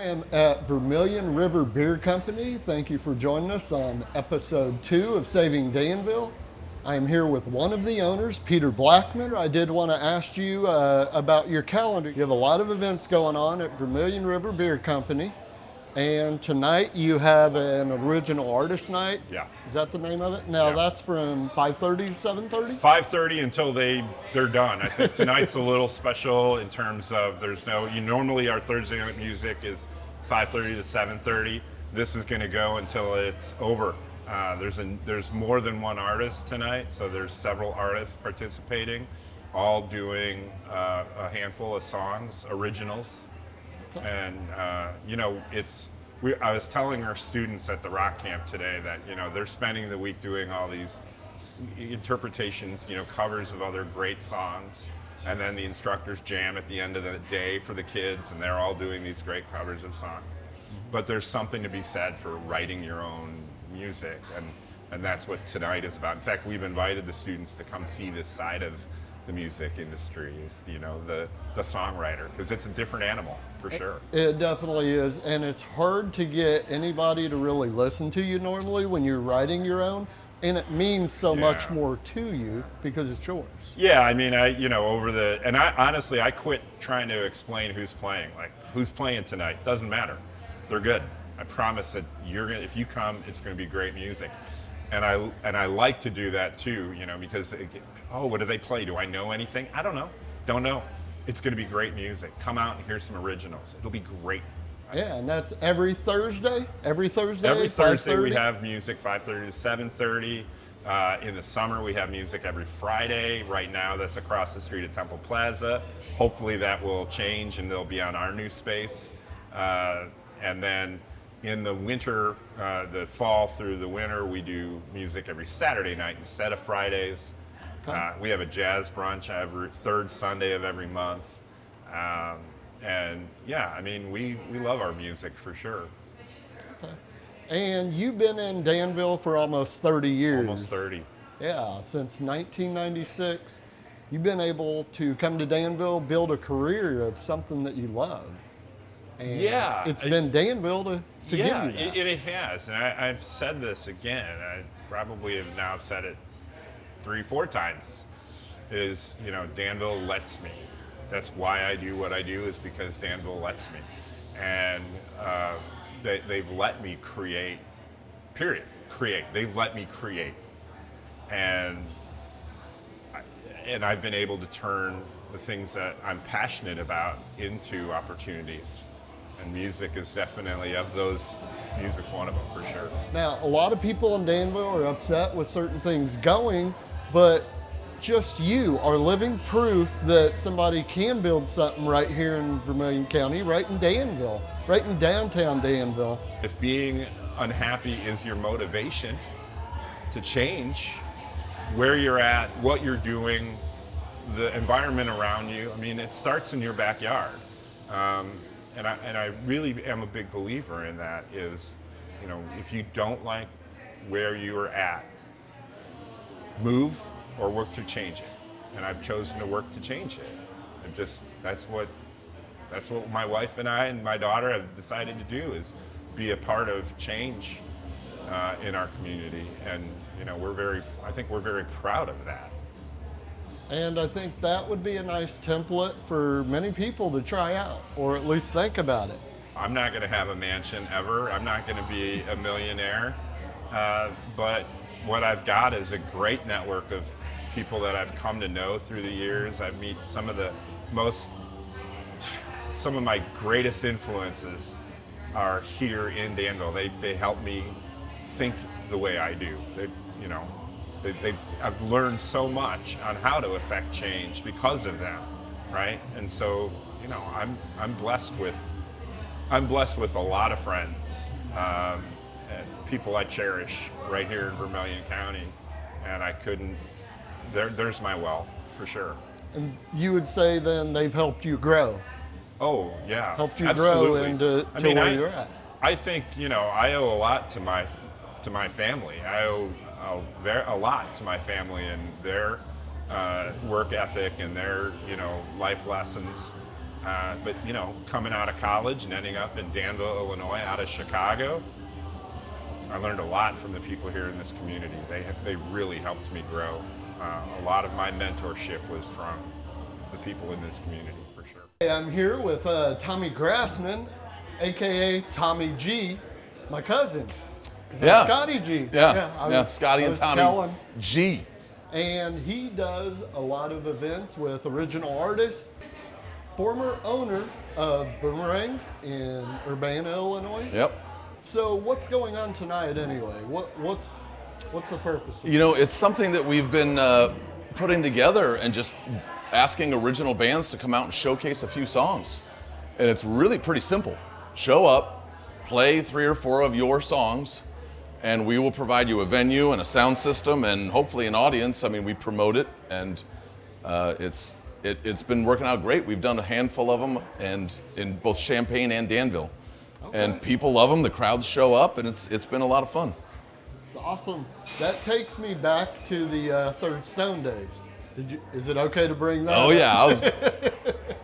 I am at Vermilion River Beer Company. Thank you for joining us on episode 2 of Saving Danville. I am here with one of the owners, Peter Blackman. I did want to ask you about your calendar. You have a lot of events going on at Vermilion River Beer Company. And tonight you have an original artist night. Yeah. Is that the name of it? Now Yeah. that's from 5:30 to 7:30? 5:30 until they're done. I think tonight's a little special in terms of normally our Thursday night music is 5:30 to 7:30. This is going to go until it's over. There's more than one artist tonight, so there's several artists participating, all doing a handful of songs, originals. And I was telling our students at the rock camp today that they're spending the week doing all these interpretations, covers of other great songs, and then the instructors jam at the end of the day for the kids, and they're all doing these great covers of songs. But there's something to be said for writing your own music, and that's what tonight is about. In fact, we've invited the students to come see this side of the music industry, is the songwriter, because it's a different animal for sure. It definitely is, and it's hard to get anybody to really listen to you normally when you're writing your own, and it means so much more to you because it's yours. Yeah, I mean, I honestly I quit trying to explain who's playing. Like, who's playing tonight doesn't matter. They're good. I promise that if you come, it's going to be great music. And I like to do that too, because what do they play? Do I know anything? I don't know. Don't know. It's going to be great music. Come out and hear some originals. It'll be great. Yeah, and that's every Thursday? Every Thursday? Every Thursday 5:30? we have music, 5:30 to 7:30. In the summer we have music every Friday. Right now that's across the street at Temple Plaza. Hopefully that will change and they'll be on our new space. And then in the winter, the fall through the winter, we do music every Saturday night instead of Fridays. We have a jazz brunch every third Sunday of every month. And yeah, I mean, we love our music for sure. Okay. And you've been in Danville for almost 30 years. Almost 30. Yeah, since 1996. You've been able to come to Danville, build a career of something that you love. And yeah. It's been Danville to give you that. It has. And I've said this again. I probably have now said it 3-4 times. Is, Danville lets me. That's why I do what I do, is because Danville lets me. And they've let me create, period. Create. They've let me create. And I've been able to turn the things that I'm passionate about into opportunities. And music is definitely, of those, music's one of them for sure. Now, a lot of people in Danville are upset with certain things going, but just you are living proof that somebody can build something right here in Vermilion County, right in Danville, right in downtown Danville. If being unhappy is your motivation to change where you're at, what you're doing, the environment around you, I mean, it starts in your backyard. And I really am a big believer in that, is, if you don't like where you are at, move or work to change it. And I've chosen to work to change it. That's what my wife and I and my daughter have decided to do, is be a part of change in our community. And I think we're very proud of that. And I think that would be a nice template for many people to try out, or at least think about it. I'm not going to have a mansion ever. I'm not going to be a millionaire. But what I've got is a great network of people that I've come to know through the years. I meet some of my greatest influences are here in Danville. They help me think the way I do. I've learned so much on how to affect change because of them, right? And so, I'm blessed with a lot of friends, and people I cherish right here in Vermilion County, and there's my wealth for sure. And you would say then they've helped you grow. Oh yeah, Helped you absolutely. grow into where you're at. I think I owe a lot to my family. I owe a lot to my family and their work ethic and their life lessons. But you know, coming out of college and ending up in Danville, Illinois, out of Chicago, I learned a lot from the people here in this community. They really helped me grow. A lot of my mentorship was from the people in this community, for sure. Hey, I'm here with Tommy Grassman, aka Tommy G, my cousin. 'Cause I'm Scotty G. Scotty and Tommy G. And he does a lot of events with original artists. Former owner of Boomerangs in Urbana, Illinois. Yep. So what's going on tonight anyway? What's the purpose of You know, it's something that we've been putting together and just asking original bands to come out and showcase a few songs. And it's really pretty simple. Show up, play 3 or 4 of your songs, and we will provide you a venue and a sound system and hopefully an audience. I mean, we promote it, and it's been working out great. We've done a handful of them, and in both Champaign and Danville. Okay. And people love them. The crowds show up, and it's been a lot of fun. It's awesome. That takes me back to the Third Stone days. Is it okay to bring that? Oh up? yeah,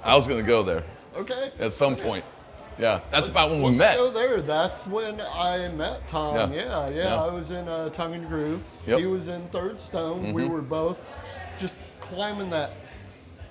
I was going to go there. Okay. At some point. Yeah, that's about when we met. Let's go there. That's when I met Tom. Yeah. I was in Tongue and Groove. Yep. He was in Third Stone. We were both just climbing that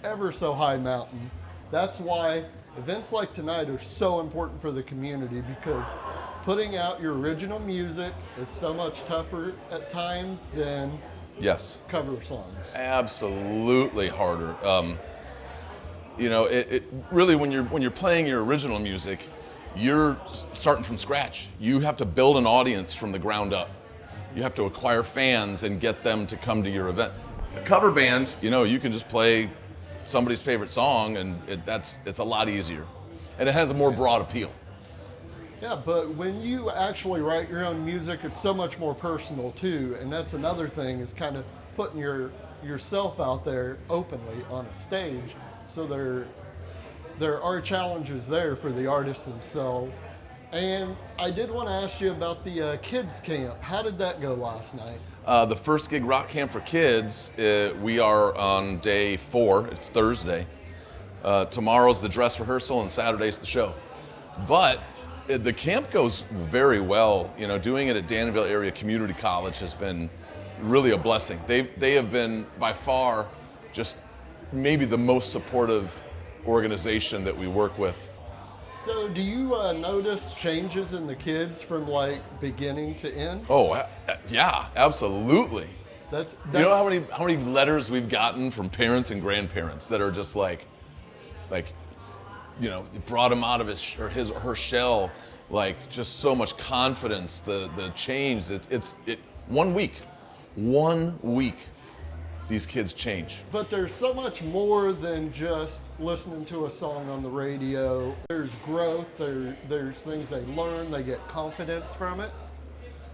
ever so high mountain. That's why events like tonight are so important for the community, because putting out your original music is so much tougher at times than cover songs. Absolutely harder. You know, it really, when you're playing your original music, you're starting from scratch. You have to build an audience from the ground up. You have to acquire fans and get them to come to your event. A cover band, you know, you can just play somebody's favorite song, and it's a lot easier, and it has a more broad appeal. Yeah, but when you actually write your own music, it's so much more personal too, and that's another thing, is kind of putting yourself out there openly on a stage. So there are challenges there for the artists themselves. And I did want to ask you about the kids camp. How did that go last night? The first gig, Rock Camp for Kids, we are on day 4. It's Thursday. Tomorrow's the dress rehearsal and Saturday's the show. But the camp goes very well. You know, doing it at Danville Area Community College has been really a blessing. They have been by far just maybe the most supportive organization that we work with. So do you notice changes in the kids from like beginning to end? Oh, yeah, absolutely. That's you know how many letters we've gotten from parents and grandparents that are just like, you know, brought him out of his or her shell, like just so much confidence. The change. It's 1 week, these kids change. But there's so much more than just listening to a song on the radio. There's growth, there's things they learn, they get confidence from it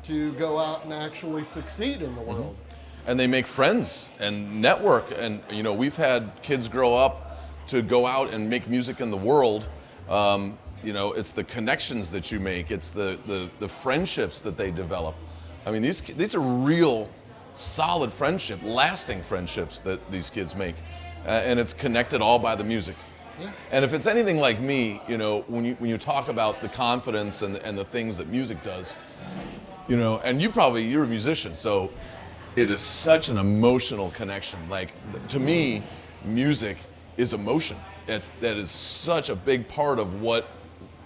to go out and actually succeed in the world. And they make friends and network. And, you know, we've had kids grow up to go out and make music in the world. You know, it's the connections that you make. It's the friendships that they develop. I mean, these are real solid friendship, lasting friendships that these kids make, and it's connected all by the music. Yeah. And if it's anything like me, you know, when you talk about the confidence and the things that music does, you know, and you're a musician, so it is such an emotional connection. Like, to me, music is emotion. That is such a big part of what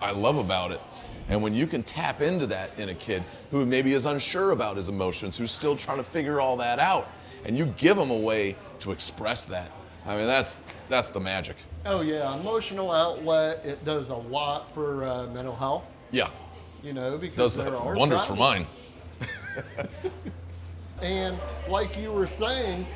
I love about it. And when you can tap into that in a kid who maybe is unsure about his emotions, who's still trying to figure all that out, and you give them a way to express that, I mean, that's the magic. Oh yeah, emotional outlet, it does a lot for mental health. Yeah. You know, because Does there are wonders for mine. And like you were saying,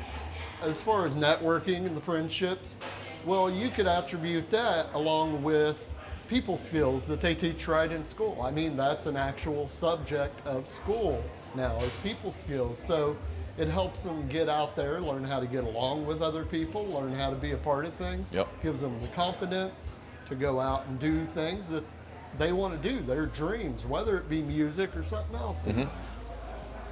as far as networking and the friendships, well, you could attribute that along with people skills that they teach right in school. I mean, that's an actual subject of school now, is people skills. So it helps them get out there, learn how to get along with other people, learn how to be a part of things. Yep. Gives them the confidence to go out and do things that they want to do, their dreams, whether it be music or something else.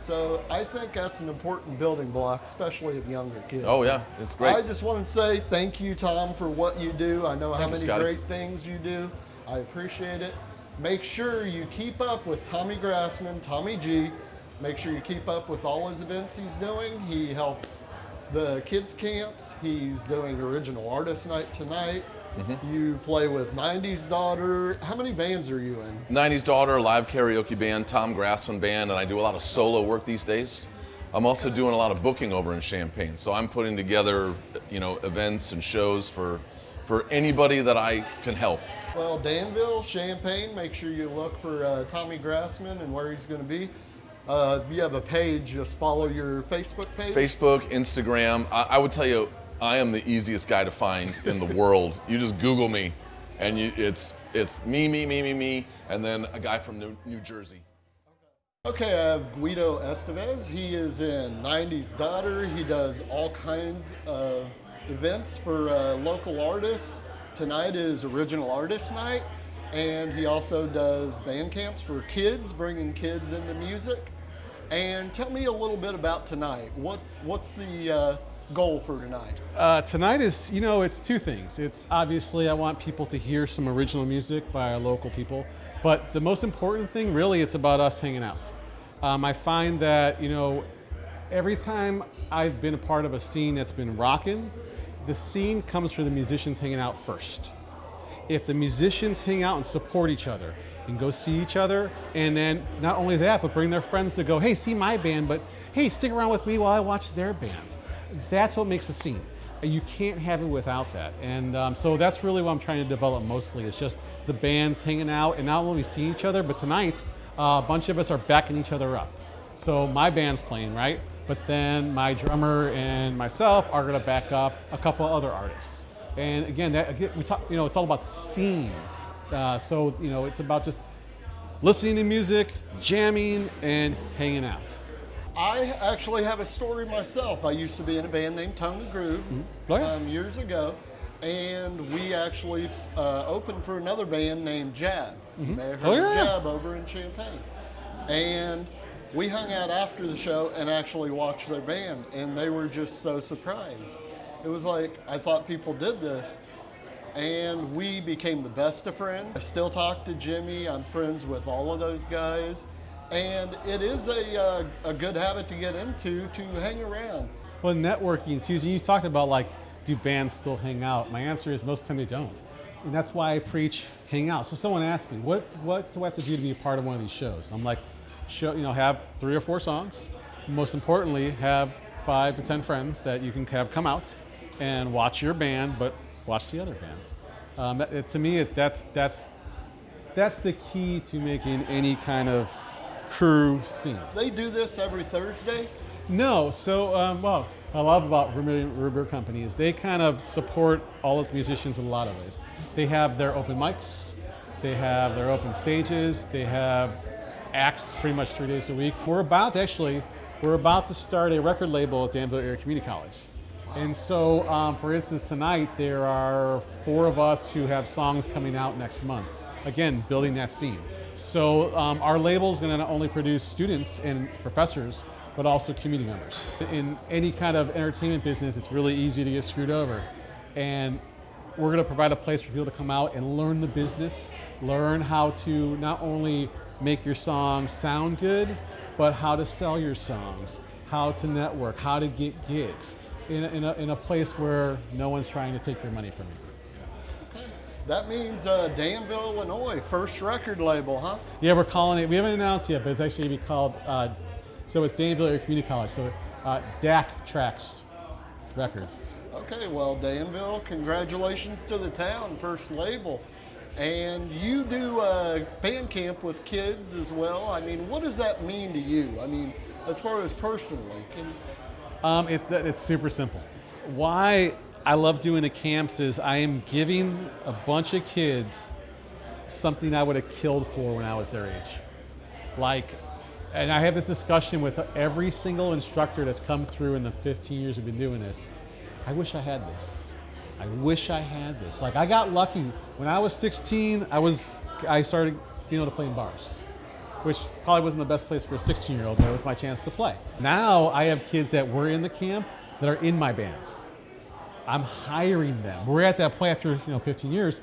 So I think that's an important building block, especially of younger kids. Oh yeah, it's great. I just want to say thank you, Tom, for what you do. I know how Thank you, many Scotty. great things you do. I appreciate it. Make sure you keep up with Tommy Grassman, Tommy G. Make sure you keep up with all his events he's doing. He helps the kids camps. He's doing Original Artist Night tonight. You play with 90s Daughter. How many bands are you in? 90s Daughter, live karaoke band, Tom Grassman band, and I do a lot of solo work these days. I'm also doing a lot of booking over in Champaign, so I'm putting together, events and shows for anybody that I can help. Well, Danville, Champaign, make sure you look for Tommy Grassman and where he's going to be. You have a page, just follow your Facebook page. Facebook, Instagram. I would tell you, I am the easiest guy to find in the world. You just Google me, and it's me, and then a guy from New Jersey. Okay, I have Guido Estevez. He is in 90s Daughter. He does all kinds of events for local artists. Tonight is Original Artist Night, and he also does band camps for kids, bringing kids into music. And tell me a little bit about tonight. What's the goal for tonight? Tonight is, it's two things. It's obviously I want people to hear some original music by our local people, but the most important thing really it's about us hanging out. I find that, every time I've been a part of a scene that's been rocking, the scene comes from the musicians hanging out first. If the musicians hang out and support each other and go see each other, and then not only that, but bring their friends to go, hey, see my band, but hey, stick around with me while I watch their band. That's what makes a scene. You can't have it without that. And so that's really what I'm trying to develop mostly. It's just the bands hanging out and not only seeing each other, but tonight, a bunch of us are backing each other up. So my band's playing, right? But then my drummer and myself are gonna back up a couple other artists. And again, we talk, it's all about scene. So it's about just listening to music, jamming, and hanging out. I actually have a story myself. I used to be in a band named Tone the Groove years ago, and we actually opened for another band named Jab. You may have heard of Jab over in Champaign. And we hung out after the show and actually watched their band, and they were just so surprised. It was like, I thought people did this. And we became the best of friends. I still talk to Jimmy. I'm friends with all of those guys. And it is a good habit to get into, to hang around. Well, networking is huge. You talked about do bands still hang out? My answer is most of the time they don't. And that's why I preach hang out. So someone asked me, what do I have to do to be a part of one of these shows? I'm like, have 3 or 4 songs. Most importantly, have 5 to 10 friends that you can have come out and watch your band, but watch the other bands. To me, that's the key to making any kind of crew scene. They do this every Thursday? No, so what I love about Vermilion River Beer Company is they kind of support all its musicians in a lot of ways. They have their open mics, they have their open stages, they have acts pretty much 3 days a week. We're about to start a record label at Danville Area Community College. And so, for instance, tonight there are 4 of us who have songs coming out next month. Again, building that scene. So our label is going to not only produce students and professors, but also community members. In any kind of entertainment business, it's really easy to get screwed over. And we're going to provide a place for people to come out and learn the business, learn how to not only make your songs sound good, but how to sell your songs, how to network, how to get gigs in a place where no one's trying to take your money from you. That means Danville, Illinois, first record label, huh? Yeah, we're calling it, we haven't announced yet, but it's actually going to be called, so it's Danville Area Community College, so DAC Tracks Records. Okay, well, Danville, congratulations to the town, first label. And you do band camp with kids as well. I mean, what does that mean to you? I mean, as far as personally, it's super simple. Why I love doing the camps is I am giving a bunch of kids something I would have killed for when I was their age. And I have this discussion with every single instructor that's come through in the 15 years we've been doing this. I wish I had this. I wish I had this. I got lucky. When I was 16, I started being able to play in bars. which probably wasn't the best place for a 16-year-old, but it was my chance to play. Now I have kids that were in the camp that are in my bands. I'm hiring them. We're at that point after 15 years.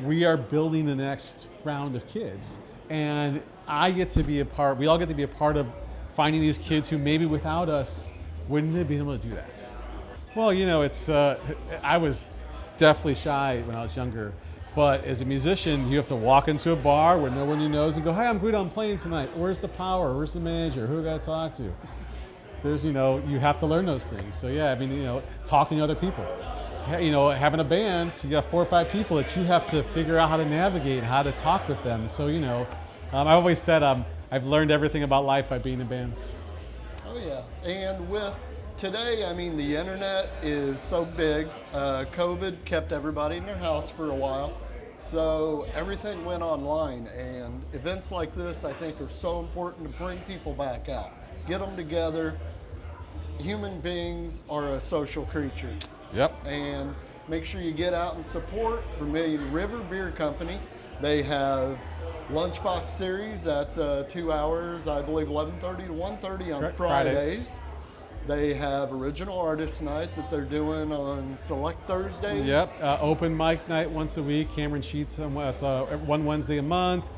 We are building the next round of kids, and I get to be a part. We all get to be a part of finding these kids who maybe without us wouldn't have been able to do that. Well, it's I was definitely shy when I was younger, but as a musician, you have to walk into a bar where no one you knows and go, "Hi, I'm Guido. I'm playing tonight. Where's the power? Where's the manager? Who do I got to talk to?" There's, you have to learn those things. So yeah, I mean, talking to other people. Having a band, you got 4 or 5 people that you have to figure out how to navigate, how to talk with them. So, I've always said I've learned everything about life by being in bands. Oh yeah, and with today, I mean, the internet is so big. COVID kept everybody in their house for a while, so everything went online. And events like this, I think, are so important to bring people back out, get them together. Human beings are a social creature. Yep. And make sure you get out and support Vermilion River Beer Company. They have Lunchbox Series. That's 2 hours, I believe, 11:30 to 1:30 on Correct. Fridays. They have Original Artist Night that they're doing on select Thursdays. Yep. Open mic night once a week. Cameron Sheets one Wednesday a month.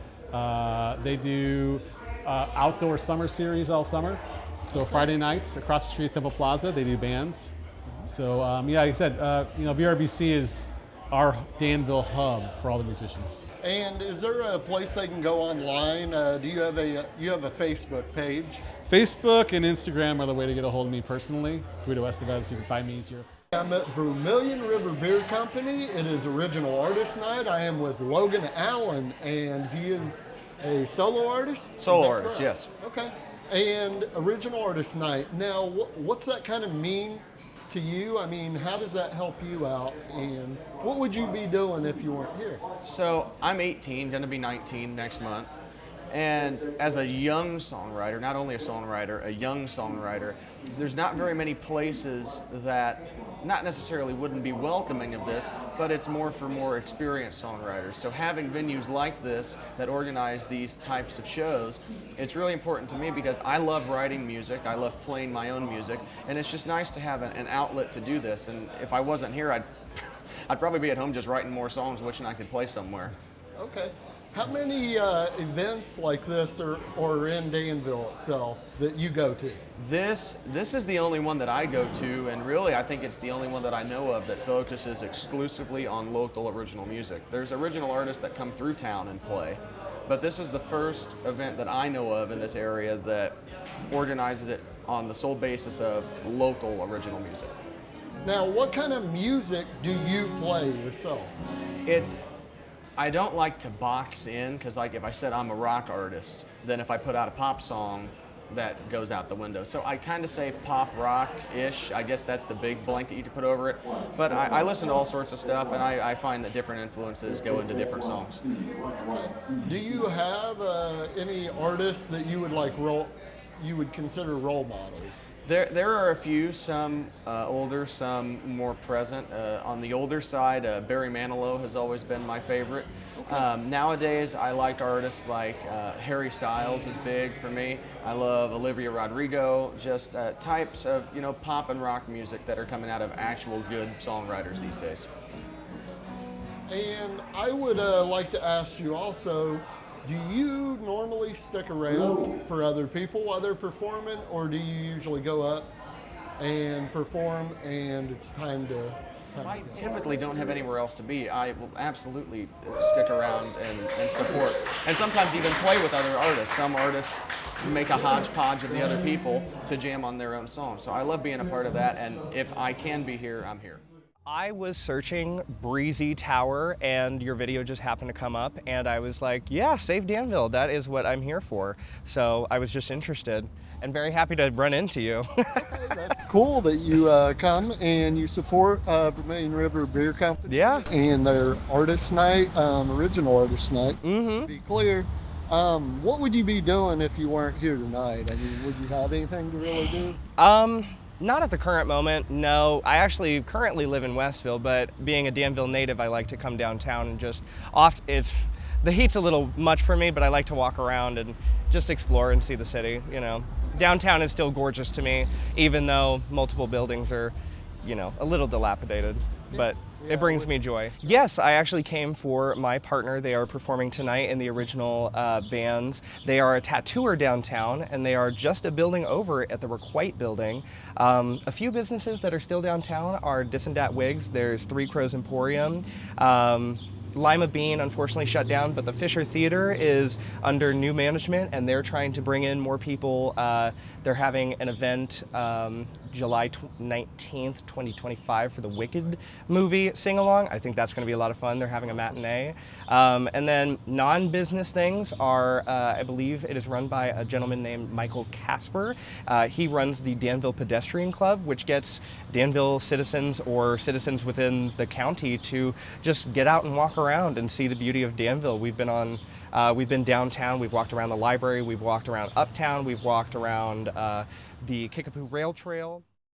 They do outdoor summer series all summer. So Friday nights across the street at Temple Plaza, they do bands. So like I said, VRBC is our Danville hub for all the musicians. And is there a place they can go online? Do you have a Facebook page? Facebook and Instagram are the way to get a hold of me personally. Guido Estevez, you can find me easier. I'm at Vermilion River Beer Company. It is Original Artist Night. I am with Logan Allen, and he is a solo artist? Solo artist, yes. Okay. And Original Artist Night. Now, what's that kind of mean to you? I mean, how does that help you out? And what would you be doing if you weren't here? So I'm 18, going to be 19 next month. And as a young songwriter, not only a songwriter, a young songwriter, there's not very many places that not necessarily wouldn't be welcoming of this, but it's more for more experienced songwriters. So having venues like this that organize these types of shows, it's really important to me because I love writing music, I love playing my own music, and it's just nice to have an outlet to do this. And if I wasn't here, I'd probably be at home just writing more songs, wishing I could play somewhere. Okay. How many events like this are in Danville itself that you go to? This is the only one that I go to, and really I think it's the only one that I know of that focuses exclusively on local original music. There's original artists that come through town and play, but this is the first event that I know of in this area that organizes it on the sole basis of local original music. Now, what kind of music do you play yourself? I don't like to box in, because like if I said I'm a rock artist, then if I put out a pop song, that goes out the window. So I kind of say pop rock-ish. I guess that's the big blanket you could put over it. But I listen to all sorts of stuff, and I find that different influences go into different songs. Do you have any artists that you would consider role models? There are a few, some older, some more present. On the older side, Barry Manilow has always been my favorite. Nowadays, I like artists like Harry Styles is big for me. I love Olivia Rodrigo, just types of pop and rock music that are coming out of actual good songwriters these days. And I would like to ask you also, do you normally stick around for other people while they're performing, or do you usually go up and perform and it's time to I typically don't have anywhere else to be. I will absolutely stick around and support, and sometimes even play with other artists. Some artists make a hodgepodge of the other people to jam on their own songs. So I love being a part of that, and if I can be here, I'm here. I was searching Breezy Tower and your video just happened to come up, and I was like, yeah, Save Danville, that is what I'm here for. So I was just interested and very happy to run into you. Okay, that's cool that you come and you support Vermilion River Beer Company. Yeah. And their artist night, original artist night. Mm-hmm. To be clear, what would you be doing if you weren't here tonight? I mean, would you have anything to really do? Not at the current moment, no. I actually currently live in Westville, but being a Danville native, I like to come downtown and just the heat's a little much for me, but I like to walk around and just explore and see the city, you know. Downtown is still gorgeous to me, even though multiple buildings are, you know, a little dilapidated, but it brings me joy. Yes, I actually came for my partner. They are performing tonight in the original bands. They are a tattooer downtown, and they are just a building over at the Requite building. A few businesses that are still downtown are Dissendat Wigs. There's Three Crows Emporium. Lima Bean unfortunately shut down, but the Fisher Theater is under new management, and they're trying to bring in more people. They're having an event July 19th, 2025 for the Wicked movie sing-along. I think that's going to be a lot of fun. They're having a matinee. And then non-business things are, I believe it is run by a gentleman named Michael Casper. He runs the Danville Pedestrian Club, which gets Danville citizens or citizens within the county to just get out and walk around and see the beauty of Danville. We've been downtown, we've walked around the library, we've walked around Uptown, we've walked around the Kickapoo Rail Trail.